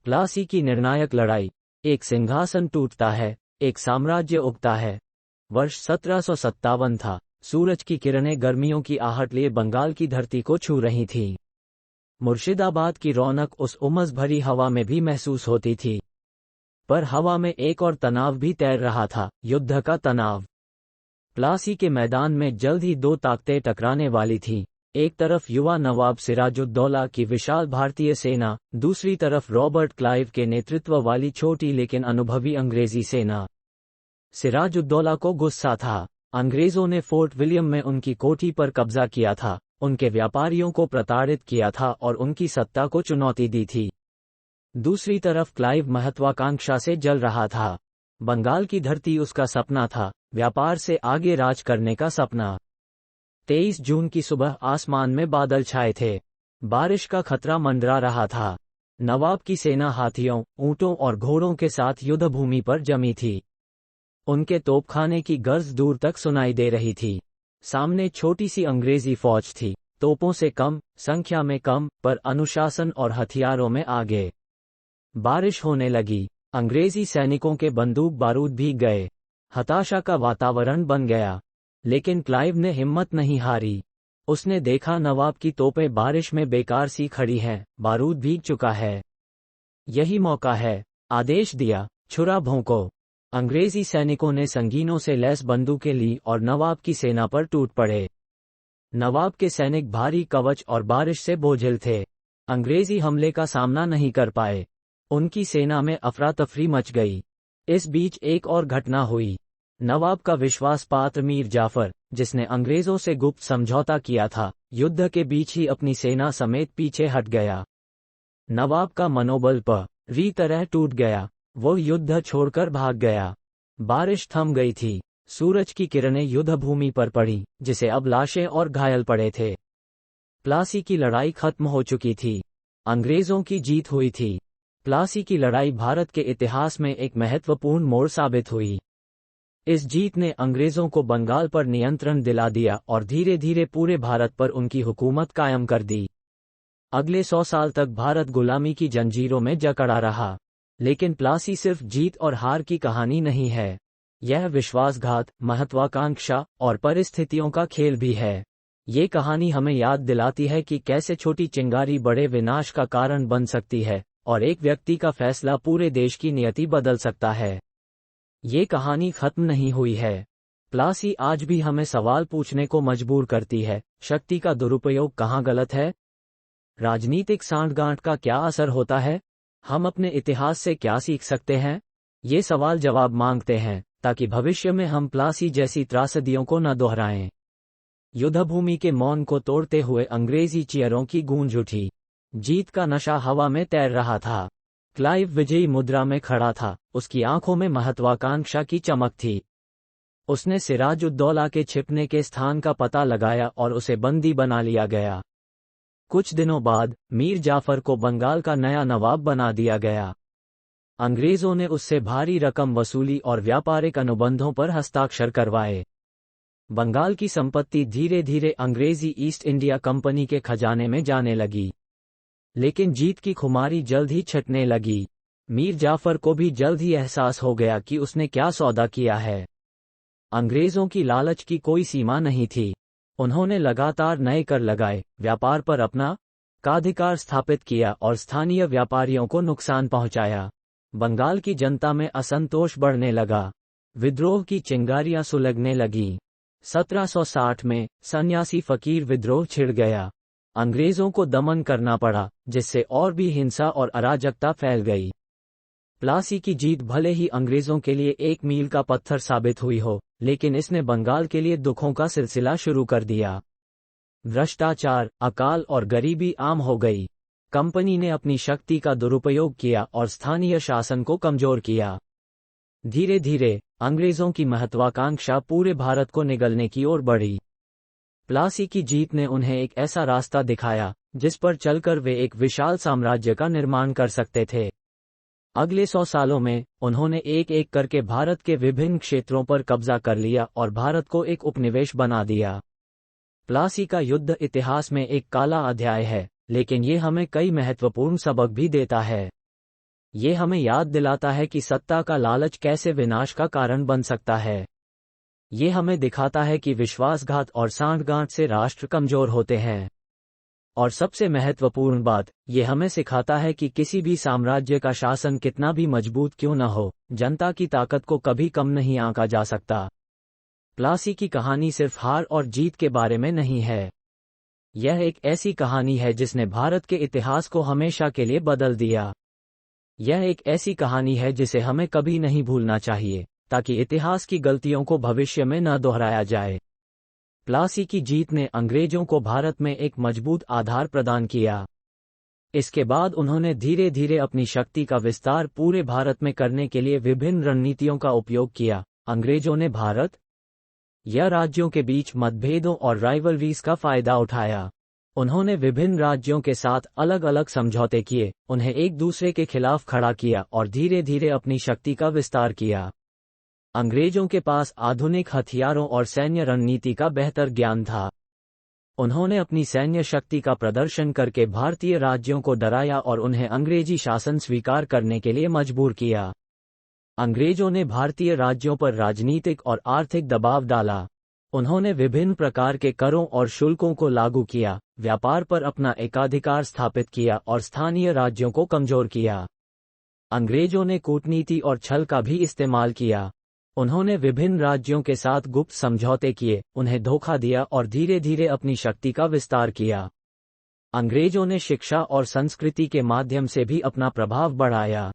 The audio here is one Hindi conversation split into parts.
प्लासी की निर्णायक लड़ाई। एक सिंहासन टूटता है, एक साम्राज्य उगता है। वर्ष 1757 था। सूरज की किरणें गर्मियों की आहट लिए बंगाल की धरती को छू रही थीं। मुर्शिदाबाद की रौनक उस उमस भरी हवा में भी महसूस होती थी। पर हवा में एक और तनाव भी तैर रहा था, युद्ध का तनाव। प्लासी के मैदान में जल्द ही दो ताकतें टकराने वाली थीं। एक तरफ युवा नवाब सिराजुद्दौला की विशाल भारतीय सेना, दूसरी तरफ रॉबर्ट क्लाइव के नेतृत्व वाली छोटी लेकिन अनुभवी अंग्रेजी सेना। सिराजुद्दौला को गुस्सा था। अंग्रेजों ने फोर्ट विलियम में उनकी कोठी पर कब्जा किया था, उनके व्यापारियों को प्रताड़ित किया था और उनकी सत्ता को चुनौती दी थी। दूसरी तरफ क्लाइव महत्वाकांक्षा से जल रहा था। बंगाल की धरती उसका सपना था, व्यापार से आगे राज करने का सपना। 23 जून की सुबह आसमान में बादल छाए थे। बारिश का खतरा मंडरा रहा था। नवाब की सेना हाथियों, ऊंटों और घोड़ों के साथ युद्ध भूमि पर जमी थी। उनके तोपखाने की गर्ज दूर तक सुनाई दे रही थी। सामने छोटी सी अंग्रेजी फौज थी, तोपों से कम, संख्या में कम, पर अनुशासन और हथियारों में आगे। बारिश होने लगी। अंग्रेजी सैनिकों के बंदूक बारूद भीग गए। हताशा का वातावरण बन गया। लेकिन क्लाइव ने हिम्मत नहीं हारी। उसने देखा नवाब की तोपें बारिश में बेकार सी खड़ी हैं, बारूद भीग चुका है। यही मौका है। आदेश दिया, छुरा भोंको। अंग्रेजी सैनिकों ने संगीनों से लैस बंदूकें ली और नवाब की सेना पर टूट पड़े। नवाब के सैनिक भारी कवच और बारिश से बोझिल थे। अंग्रेजी हमले का सामना नहीं कर पाए। उनकी सेना में अफरा-तफरी मच गई। इस बीच एक और घटना हुई। नवाब का विश्वास पात्र मीर जाफर, जिसने अंग्रेजों से गुप्त समझौता किया था, युद्ध के बीच ही अपनी सेना समेत पीछे हट गया। नवाब का मनोबल पूरी तरह टूट गया। वो युद्ध छोड़कर भाग गया। बारिश थम गई थी। सूरज की किरणें युद्ध भूमि पर पड़ी, जिसे अब लाशें और घायल पड़े थे। प्लासी की लड़ाई खत्म हो चुकी थी। अंग्रेजों की जीत हुई थी। प्लासी की लड़ाई भारत के इतिहास में एक महत्वपूर्ण मोड़ साबित हुई। इस जीत ने अंग्रेजों को बंगाल पर नियंत्रण दिला दिया और धीरे धीरे पूरे भारत पर उनकी हुकूमत कायम कर दी। अगले 100 साल तक भारत गुलामी की जंजीरों में जकड़ा रहा। लेकिन प्लासी सिर्फ जीत और हार की कहानी नहीं है। यह विश्वासघात, महत्वाकांक्षा और परिस्थितियों का खेल भी है। ये कहानी हमें याद दिलाती है कि कैसे छोटी चिंगारी बड़े विनाश का कारण बन सकती है और एक व्यक्ति का फैसला पूरे देश की नियति बदल सकता है। ये कहानी खत्म नहीं हुई है। प्लासी आज भी हमें सवाल पूछने को मजबूर करती है, शक्ति का दुरुपयोग कहाँ गलत है? राजनीतिक सांठगांठ का क्या असर होता है? हम अपने इतिहास से क्या सीख सकते हैं? ये सवाल जवाब मांगते हैं, ताकि भविष्य में हम प्लासी जैसी त्रासदियों को न दोहराएं। युद्धभूमि के मौन को तोड़ते हुए अंग्रेजी चीयरों की गूंज उठी। जीत का नशा हवा में तैर रहा था। क्लाइव विजयी मुद्रा में खड़ा था, उसकी आंखों में महत्वाकांक्षा की चमक थी। उसने सिराजुद्दौला के छिपने के स्थान का पता लगाया और उसे बंदी बना लिया गया। कुछ दिनों बाद मीर जाफर को बंगाल का नया नवाब बना दिया गया। अंग्रेजों ने उससे भारी रकम वसूली और व्यापारिक अनुबंधों पर हस्ताक्षर करवाए। बंगाल की संपत्ति धीरे धीरे अंग्रेजी ईस्ट इंडिया कंपनी के खजाने में जाने लगी। लेकिन जीत की खुमारी जल्द ही छटने लगी। मीर जाफर को भी जल्द ही एहसास हो गया कि उसने क्या सौदा किया है। अंग्रेजों की लालच की कोई सीमा नहीं थी। उन्होंने लगातार नए कर लगाए, व्यापार पर अपना काधिकार स्थापित किया और स्थानीय व्यापारियों को नुकसान पहुंचाया। बंगाल की जनता में असंतोष बढ़ने लगा। विद्रोह की चिंगारियां सुलगने लगीं। 1760 में सन्यासी फकीर विद्रोह छिड़ गया। अंग्रेजों को दमन करना पड़ा, जिससे और भी हिंसा और अराजकता फैल गई। प्लासी की जीत भले ही अंग्रेजों के लिए एक मील का पत्थर साबित हुई हो, लेकिन इसने बंगाल के लिए दुखों का सिलसिला शुरू कर दिया। भ्रष्टाचार, अकाल और गरीबी आम हो गई। कंपनी ने अपनी शक्ति का दुरुपयोग किया और स्थानीय शासन को कमजोर किया। धीरे धीरे अंग्रेजों की महत्वाकांक्षा पूरे भारत को निगलने की ओर बढ़ी। प्लासी की जीत ने उन्हें एक ऐसा रास्ता दिखाया जिस पर चलकर वे एक विशाल साम्राज्य का निर्माण कर सकते थे। अगले 100 सालों में उन्होंने एक एक करके भारत के विभिन्न क्षेत्रों पर कब्जा कर लिया और भारत को एक उपनिवेश बना दिया। प्लासी का युद्ध इतिहास में एक काला अध्याय है, लेकिन ये हमें कई महत्वपूर्ण सबक भी देता है। ये हमें याद दिलाता है कि सत्ता का लालच कैसे विनाश का कारण बन सकता है। ये हमें दिखाता है कि विश्वासघात और सांठगांठ से राष्ट्र कमजोर होते हैं। और सबसे महत्वपूर्ण बात, ये हमें सिखाता है कि किसी भी साम्राज्य का शासन कितना भी मजबूत क्यों न हो, जनता की ताकत को कभी कम नहीं आंका जा सकता। प्लासी की कहानी सिर्फ हार और जीत के बारे में नहीं है। यह एक ऐसी कहानी है जिसने भारत के इतिहास को हमेशा के लिए बदल दिया। यह एक ऐसी कहानी है जिसे हमें कभी नहीं भूलना चाहिए, ताकि इतिहास की गलतियों को भविष्य में न दोहराया जाए। प्लासी की जीत ने अंग्रेजों को भारत में एक मजबूत आधार प्रदान किया। इसके बाद उन्होंने धीरे धीरे अपनी शक्ति का विस्तार पूरे भारत में करने के लिए विभिन्न रणनीतियों का उपयोग किया। अंग्रेजों ने भारत या राज्यों के बीच मतभेदों और राइवलरीज का फायदा उठाया। उन्होंने विभिन्न राज्यों के साथ अलग अलग समझौते किए, उन्हें एक दूसरे के खिलाफ खड़ा किया और धीरे धीरे अपनी शक्ति का विस्तार किया। अंग्रेजों के पास आधुनिक हथियारों और सैन्य रणनीति का बेहतर ज्ञान था। उन्होंने अपनी सैन्य शक्ति का प्रदर्शन करके भारतीय राज्यों को डराया और उन्हें अंग्रेजी शासन स्वीकार करने के लिए मजबूर किया। अंग्रेजों ने भारतीय राज्यों पर राजनीतिक और आर्थिक दबाव डाला। उन्होंने विभिन्न प्रकार के करों और शुल्कों को लागू किया, व्यापार पर अपना एकाधिकार स्थापित किया और स्थानीय राज्यों को कमजोर किया। अंग्रेजों ने कूटनीति और छल का भी इस्तेमाल किया। उन्होंने विभिन्न राज्यों के साथ गुप्त समझौते किए, उन्हें धोखा दिया और धीरे धीरे अपनी शक्ति का विस्तार किया। अंग्रेजों ने शिक्षा और संस्कृति के माध्यम से भी अपना प्रभाव बढ़ाया।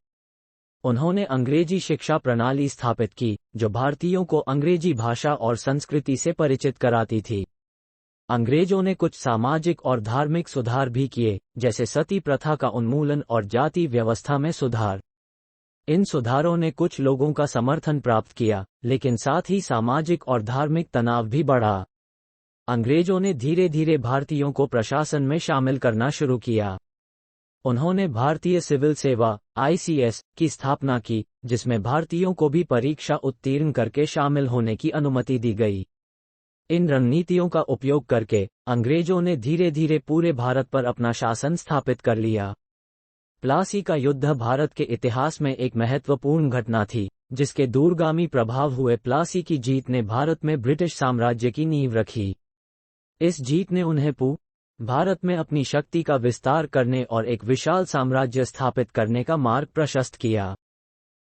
उन्होंने अंग्रेजी शिक्षा प्रणाली स्थापित की, जो भारतीयों को अंग्रेजी भाषा और संस्कृति से परिचित कराती थी। अंग्रेजों ने कुछ सामाजिक और धार्मिक सुधार भी किए, जैसे सती प्रथा का उन्मूलन और जाति व्यवस्था में सुधार। इन सुधारों ने कुछ लोगों का समर्थन प्राप्त किया, लेकिन साथ ही सामाजिक और धार्मिक तनाव भी बढ़ा। अंग्रेजों ने धीरे धीरे भारतीयों को प्रशासन में शामिल करना शुरू किया। उन्होंने भारतीय सिविल सेवा (ICS) की स्थापना की, जिसमें भारतीयों को भी परीक्षा उत्तीर्ण करके शामिल होने की अनुमति दी गई। इन रणनीतियों का उपयोग करके अंग्रेजों ने धीरे धीरे पूरे भारत पर अपना शासन स्थापित कर लिया। प्लासी का युद्ध भारत के इतिहास में एक महत्वपूर्ण घटना थी, जिसके दूरगामी प्रभाव हुए। प्लासी की जीत ने भारत में ब्रिटिश साम्राज्य की नींव रखी। इस जीत ने उन्हें भारत में अपनी शक्ति का विस्तार करने और एक विशाल साम्राज्य स्थापित करने का मार्ग प्रशस्त किया।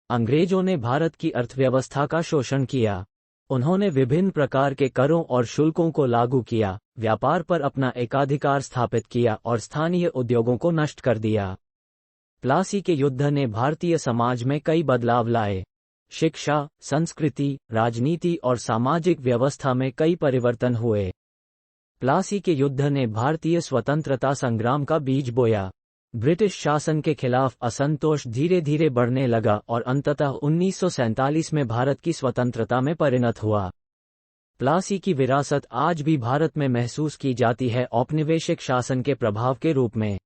अंग्रेजों ने भारत की अर्थव्यवस्था का शोषण किया। उन्होंने विभिन्न प्रकार के करों और शुल्कों को लागू किया, व्यापार पर अपना एकाधिकार स्थापित किया और स्थानीय उद्योगों को नष्ट कर दिया। प्लासी के युद्ध ने भारतीय समाज में कई बदलाव लाए। शिक्षा, संस्कृति, राजनीति और सामाजिक व्यवस्था में कई परिवर्तन हुए। प्लासी के युद्ध ने भारतीय स्वतंत्रता संग्राम का बीज बोया। ब्रिटिश शासन के खिलाफ असंतोष धीरे धीरे बढ़ने लगा और अंततः 1947 में भारत की स्वतंत्रता में परिणत हुआ। प्लासी की विरासत आज भी भारत में महसूस की जाती है, औपनिवेशिक शासन के प्रभाव के रूप में।